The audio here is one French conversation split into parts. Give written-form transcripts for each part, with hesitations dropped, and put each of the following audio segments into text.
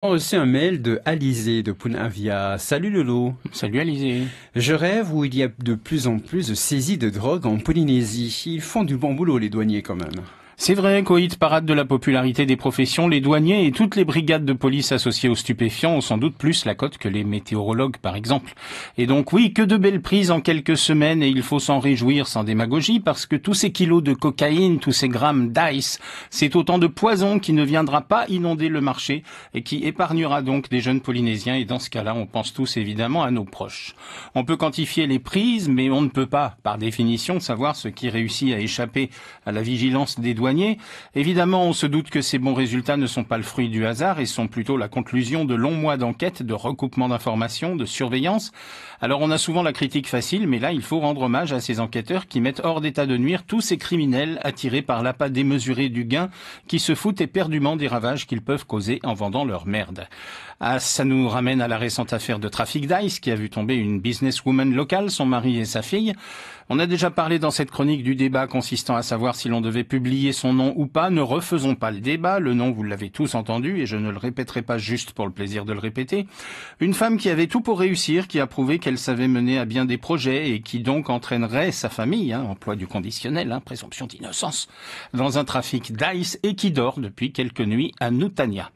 Reçu un mail de Alizé de Punavia. Salut Lolo. Salut Alizé. Je rêve où il y a de plus en plus de saisies de drogue en Polynésie. Ils font du bon boulot les douaniers quand même. C'est vrai qu'au hit parade de la popularité des professions, les douaniers et toutes les brigades de police associées aux stupéfiants ont sans doute plus la cote que les météorologues par exemple. Et donc oui, que de belles prises en quelques semaines et il faut s'en réjouir sans démagogie parce que tous ces kilos de cocaïne, tous ces grammes d'ice, c'est autant de poison qui ne viendra pas inonder le marché et qui épargnera donc des jeunes Polynésiens et dans ce cas-là, on pense tous évidemment à nos proches. On peut quantifier les prises, mais on ne peut pas, par définition, savoir ce qui réussit à échapper à la vigilance des douaniers. Évidemment, on se doute que ces bons résultats ne sont pas le fruit du hasard et sont plutôt la conclusion de longs mois d'enquête, de recoupement d'informations, de surveillance. Alors on a souvent la critique facile, mais là il faut rendre hommage à ces enquêteurs qui mettent hors d'état de nuire tous ces criminels attirés par l'appât démesuré du gain, qui se foutent éperdument des ravages qu'ils peuvent causer en vendant leur merde. Ah, ça nous ramène à la récente affaire de trafic d'ice qui a vu tomber une businesswoman locale, son mari et sa fille. On a déjà parlé dans cette chronique du débat consistant à savoir si l'on devait publier son nom ou pas. Ne refaisons pas le débat. Le nom, vous l'avez tous entendu et je ne le répéterai pas juste pour le plaisir de le répéter. Une femme qui avait tout pour réussir, qui a prouvé qu'elle savait mener à bien des projets et qui donc entraînerait sa famille, emploi du conditionnel, présomption d'innocence, dans un trafic d'ice et qui dort depuis quelques nuits à Nutania.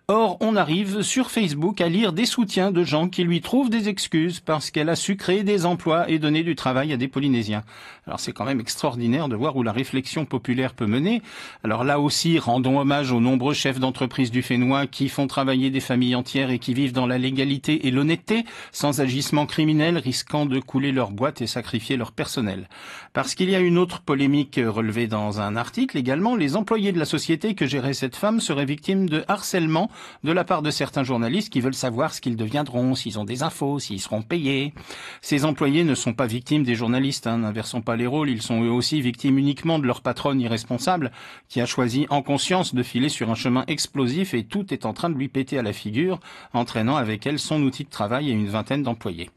Or, on arrive sur Facebook à lire des soutiens de gens qui lui trouvent des excuses parce qu'elle a su créer des emplois et donner du travail à des Polynésiens. Alors c'est quand même extraordinaire de voir où la réflexion populaire peut mener. Alors là aussi, rendons hommage aux nombreux chefs d'entreprise du Fénois qui font travailler des familles entières et qui vivent dans la légalité et l'honnêteté, sans agissement criminel, risquant de couler leur boîte et sacrifier leur personnel. Parce qu'il y a une autre polémique relevée dans un article également, les employés de la société que gérait cette femme seraient victimes de harcèlement de la part de certains journalistes qui veulent savoir ce qu'ils deviendront, s'ils ont des infos, s'ils seront payés. Ces employés ne sont pas victimes des journalistes, n'inversons pas les rôles, ils sont eux aussi victimes uniquement de leur patronne irresponsable qui a choisi en conscience de filer sur un chemin explosif et tout est en train de lui péter à la figure, entraînant avec elle son outil de travail et une vingtaine d'employés.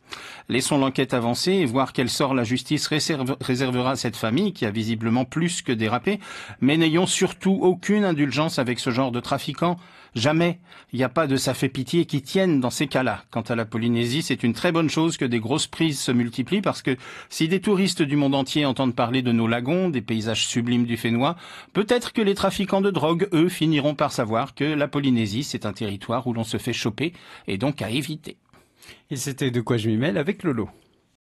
Laissons l'enquête avancer et voir quel sort la justice réservera à cette famille qui a visiblement plus que dérapé, mais n'ayons surtout aucune indulgence avec ce genre de trafiquants. Jamais. Il n'y a pas de ça fait pitié qui tienne dans ces cas-là. Quant à la Polynésie, c'est une très bonne chose que des grosses prises se multiplient parce que si des touristes du monde entier entendent parler de nos lagons, des paysages sublimes du Fénois, peut-être que les trafiquants de drogue, eux, finiront par savoir que la Polynésie, c'est un territoire où l'on se fait choper et donc à éviter. Et c'était De quoi je m'y mêle avec Lolo.